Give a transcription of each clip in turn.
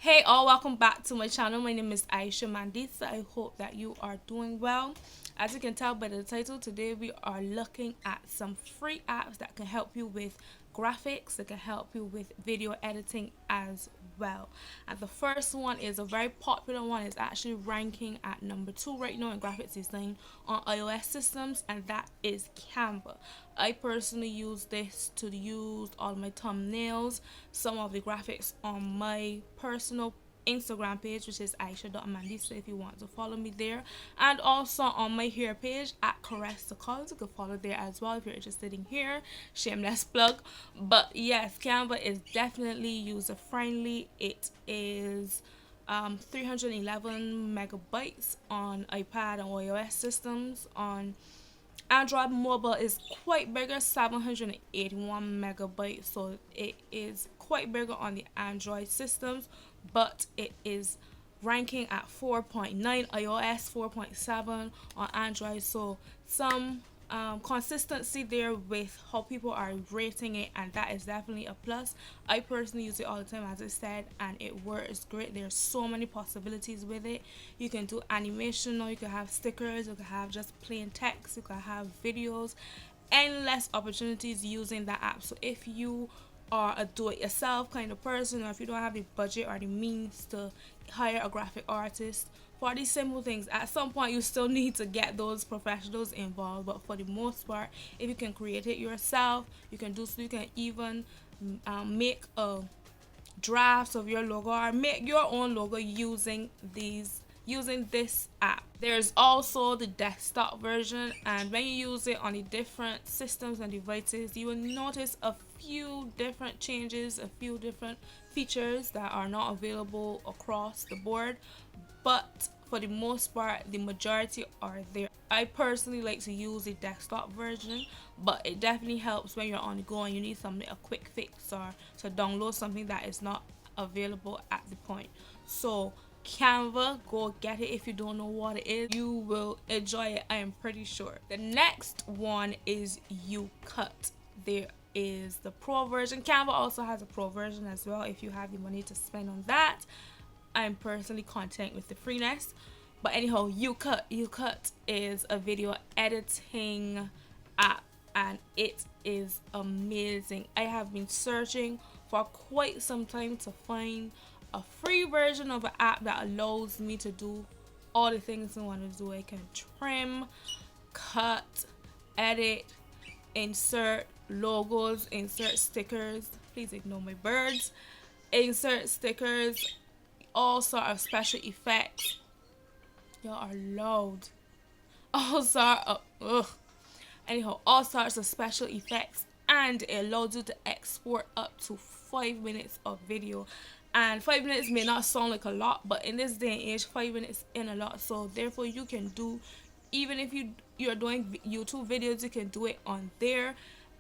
Hey all, welcome back to my channel. My name is Aisha Mandisa. I hope that you are doing well. As you can tell by the title, today we are looking at some free apps that can help you with graphics, that can help you with video editing as well. And the first one is a very popular one. It's actually ranking at number 2 right now in graphics design on iOS systems, and that is Canva. I personally use this to use all my thumbnails, some of the graphics on my personal Instagram page, which is Aisha.Mandisa, if you want to follow me there, and also on my hair page at Caress the Colors. You can follow there as well if you're interested in hair. Shameless plug. But yes, Canva is definitely user friendly. It is 311 megabytes on iPad and iOS systems. On Android mobile is quite bigger, 781 megabytes, so it is quite bigger on the Android systems, but it is ranking at 4.9, iOS 4.7 on Android, so some consistency there with how people are rating it, and that is definitely a plus. I personally use it all the time, as I said, and it works great. There's so many possibilities with it. You can do animation, or you can have stickers, you can have just plain text, you can have videos, endless opportunities using that app. So if you are a do-it-yourself kind of person, or if you don't have the budget or the means to hire a graphic artist for these simple things, at some point you still need to get those professionals involved. But for the most part, if you can create it yourself, you can do so. You can even make a draft of your logo or make your own logo using this app. There's also the desktop version, and when you use it on the different systems and devices, you will notice a few different changes, a few different features that are not available across the board, but for the most part the majority are there. I personally like to use the desktop version, but it definitely helps when you're on the go and you need something, a quick fix, or to download something that is not available at the point. So Canva, go get it. If you don't know what it is, you will enjoy it, I am pretty sure. The next one is YouCut. There is the pro version. Canva also has a pro version as well if you have the money to spend on that. I'm personally content with the freeness. But anyhow, YouCut is a video editing app, and it is amazing. I have been searching for quite some time to find a free version of an app that allows me to do all the things I want to do. I can trim, cut, edit, insert logos, insert stickers. Please ignore my birds. Insert stickers, all sort of special effects. Y'all are loud. All sort of anyhow, all sorts of special effects, and it allows you to export up to 5 minutes of video. And 5 minutes may not sound like a lot, but in this day and age, 5 minutes in a lot. So therefore you can do, even if you're doing YouTube videos, you can do it on there.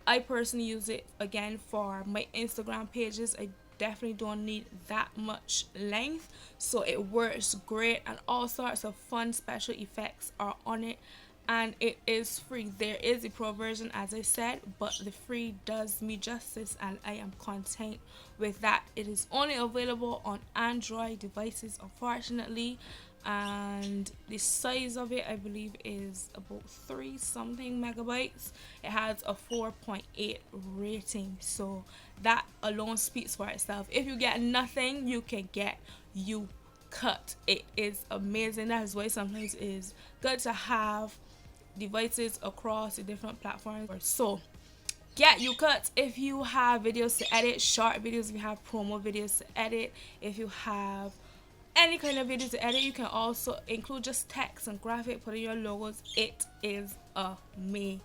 I personally use it again for my Instagram pages. I definitely don't need that much length, so it works great, and all sorts of fun special effects are on it, and it is free. There is a pro version, as I said, but the free does me justice, and I am content with that. It is only available on Android devices, unfortunately, and the size of it, I believe, is about 3 something megabytes. It has a 4.8 rating, so that alone speaks for itself. If you get nothing, you can get YouCut. It is amazing. That is why sometimes it is good to have devices across the different platforms. So get YouCut if you have videos to edit, short videos, if you have promo videos to edit, if you have any kind of video to edit. You can also include just text and graphic, put in your logos. It is amazing.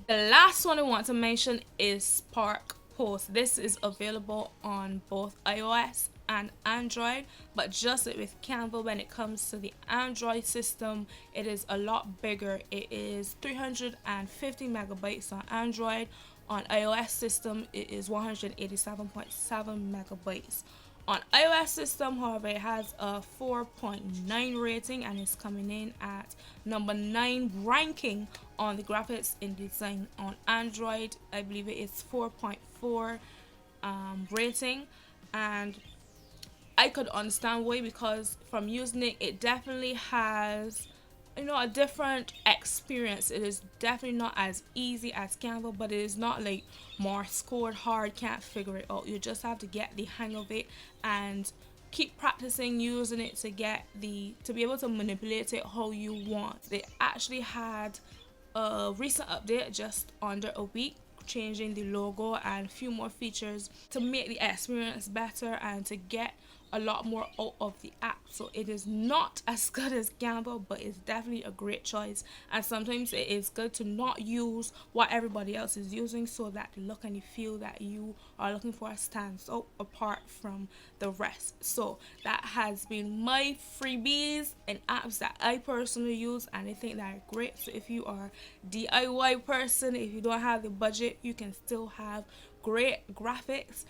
The last one I want to mention is SparkPost. This is available on both iOS and Android, but just like with Canva, when it comes to the Android system, it is a lot bigger. It is 350 megabytes on Android. On iOS system, it is 187.7 megabytes. On iOS system, however, it has a 4.9 rating, and it's coming in at number 9 ranking on the graphics in design. On Android, I believe it is 4.4 rating, and I could understand why, because from using it, it definitely has, you know, a different experience. It is definitely not as easy as Canva, but it is not like more scored hard, can't figure it out. You just have to get the hang of it and keep practicing using it to get to be able to manipulate it how you want. They actually had a recent update just under a week, changing the logo and a few more features to make the experience better and to get a lot more out of the app. So it is not as good as Canva, but it's definitely a great choice. And sometimes it is good to not use what everybody else is using, so that the look and the feel that you are looking for stands out apart from the rest. So that has been my freebies and apps that I personally use and I think that are great. So if you are a DIY person, if you don't have the budget, you can still have great graphics.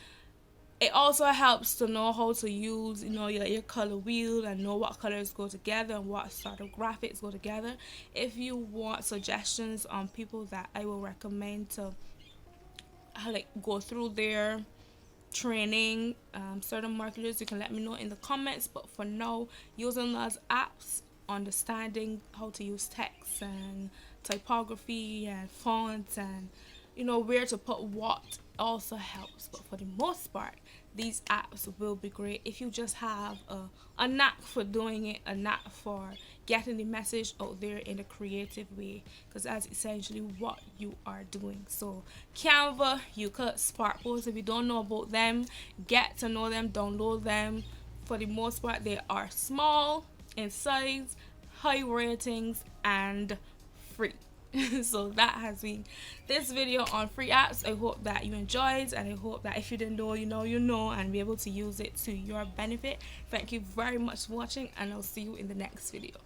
It also helps to know how to use, you know, your color wheel and know what colors go together and what sort of graphics go together. If you want suggestions on people that I will recommend to like go through their training, certain marketers, you can let me know in the comments. But for now, using those apps, understanding how to use text and typography and fonts and, you know, where to put what also helps. But for the most part, these apps will be great if you just have a knack for doing it, a knack for getting the message out there in a creative way, because that's essentially what you are doing. So Canva, YouCut, SparkPost, if you don't know about them, get to know them, download them. For the most part, they are small in size, high ratings, and free. So that has been this video on free apps. I hope that you enjoyed, and I hope that if you didn't know, you know, and be able to use it to your benefit. Thank you very much for watching, and I'll see you in the next video.